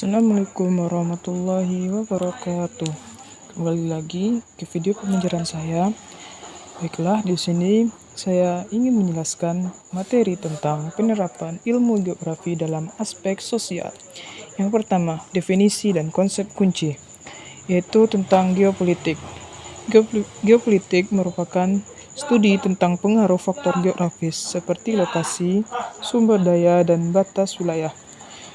Assalamualaikum warahmatullahi wabarakatuh. Kembali lagi ke video pembelajaran saya. Baiklah, di sini saya ingin menjelaskan materi tentang penerapan ilmu geografi dalam aspek sosial. Yang pertama, definisi dan konsep kunci, yaitu tentang geopolitik. Geopolitik merupakan studi tentang pengaruh faktor geografis seperti lokasi, sumber daya, dan batas wilayah.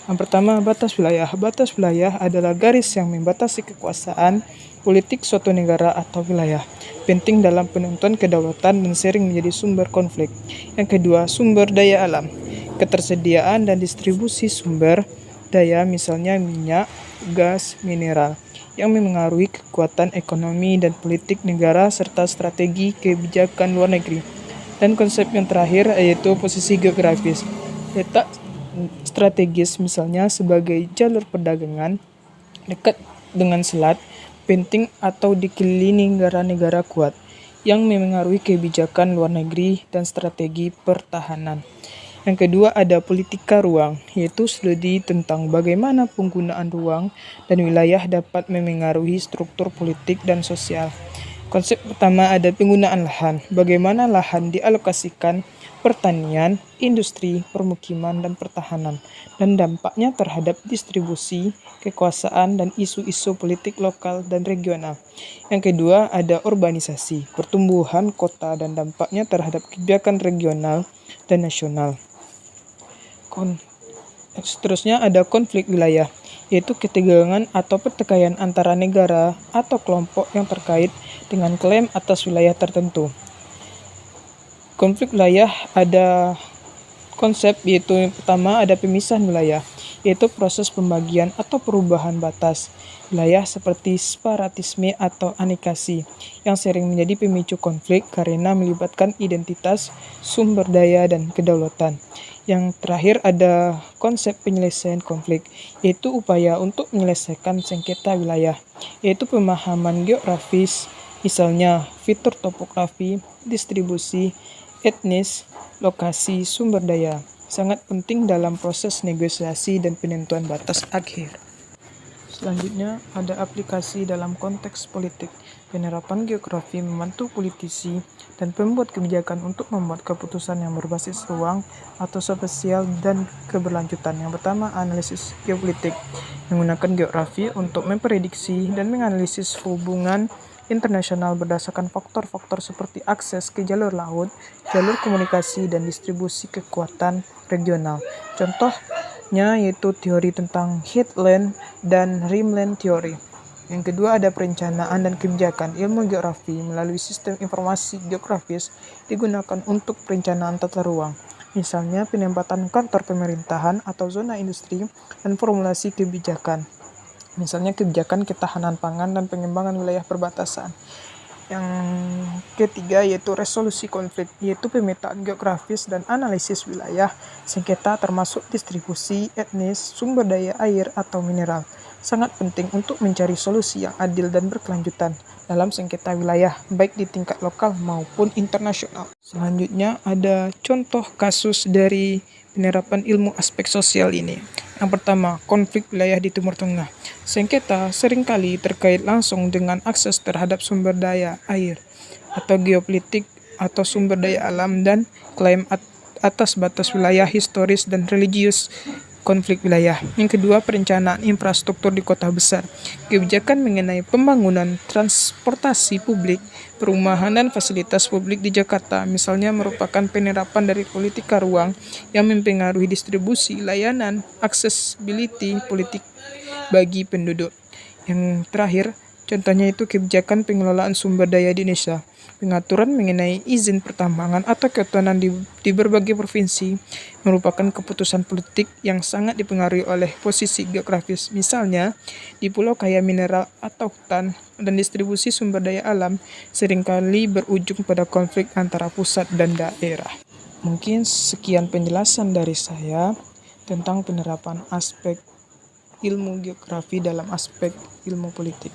Yang pertama, batas wilayah. Batas wilayah adalah garis yang membatasi kekuasaan politik suatu negara atau wilayah. Penting dalam penentuan kedaulatan dan sering menjadi sumber konflik. Yang kedua, sumber daya alam. Ketersediaan dan distribusi sumber daya, misalnya minyak, gas, mineral, yang memengaruhi kekuatan ekonomi dan politik negara serta strategi kebijakan luar negeri. Dan konsep yang terakhir yaitu posisi geografis. Letak strategis, misalnya sebagai jalur perdagangan dekat dengan selat, penting atau dikelilingi negara-negara kuat yang memengaruhi kebijakan luar negeri dan strategi pertahanan. Yang kedua ada politika ruang, yaitu studi tentang bagaimana penggunaan ruang dan wilayah dapat memengaruhi struktur politik dan sosial. Konsep pertama ada penggunaan lahan, bagaimana lahan dialokasikan pertanian, industri, permukiman, dan pertahanan, dan dampaknya terhadap distribusi, kekuasaan, dan isu-isu politik lokal dan regional. Yang kedua ada urbanisasi, pertumbuhan kota dan dampaknya terhadap kebijakan regional dan nasional. Seterusnya ada konflik wilayah, yaitu ketegangan atau pertikaian antara negara atau kelompok yang terkait dengan klaim atas wilayah tertentu. Konflik wilayah ada konsep, yaitu yang pertama ada pemisahan wilayah, yaitu proses pembagian atau perubahan batas wilayah seperti separatisme atau aneksasi yang sering menjadi pemicu konflik karena melibatkan identitas, sumber daya, dan kedaulatan. Yang terakhir ada konsep penyelesaian konflik, yaitu upaya untuk menyelesaikan sengketa wilayah, yaitu pemahaman geografis, misalnya fitur topografi, distribusi, etnis, lokasi, sumber daya, sangat penting dalam proses negosiasi dan penentuan batas akhir. Selanjutnya ada aplikasi dalam konteks politik. Penerapan geografi membantu politisi dan pembuat kebijakan untuk membuat keputusan yang berbasis ruang atau spasial dan keberlanjutan. Yang pertama, analisis geopolitik. Menggunakan geografi untuk memprediksi dan menganalisis hubungan internasional berdasarkan faktor-faktor seperti akses ke jalur laut, jalur komunikasi, dan distribusi kekuatan regional. Contohnya yaitu teori tentang headland dan rimland theory. Yang kedua ada perencanaan dan kebijakan. Ilmu geografi melalui sistem informasi geografis digunakan untuk perencanaan tata ruang, misalnya penempatan kantor pemerintahan atau zona industri, dan formulasi kebijakan, misalnya kebijakan ketahanan pangan dan pengembangan wilayah perbatasan. Yang ketiga yaitu resolusi konflik, yaitu pemetaan geografis dan analisis wilayah sengketa termasuk distribusi, etnis, sumber daya air atau mineral. Sangat penting untuk mencari solusi yang adil dan berkelanjutan dalam sengketa wilayah, baik di tingkat lokal maupun internasional. Selanjutnya ada contoh kasus dari penerapan ilmu aspek sosial ini. Yang pertama, konflik wilayah di Timur Tengah. Sengketa seringkali terkait langsung dengan akses terhadap sumber daya air, atau geopolitik atau sumber daya alam, dan klaim atas batas wilayah historis dan religius. Konflik wilayah. Yang kedua, perencanaan infrastruktur di kota besar. Kebijakan mengenai pembangunan transportasi publik, perumahan, dan fasilitas publik di Jakarta, misalnya merupakan penerapan dari politika ruang yang mempengaruhi distribusi, layanan, accessibility, politik bagi penduduk. Yang terakhir, contohnya itu kebijakan pengelolaan sumber daya di Indonesia. Pengaturan mengenai izin pertambangan atau kehutanan di berbagai provinsi merupakan keputusan politik yang sangat dipengaruhi oleh posisi geografis. Misalnya, di pulau kaya mineral atau hutan, dan distribusi sumber daya alam seringkali berujung pada konflik antara pusat dan daerah. Mungkin sekian penjelasan dari saya tentang penerapan aspek ilmu geografi dalam aspek ilmu politik.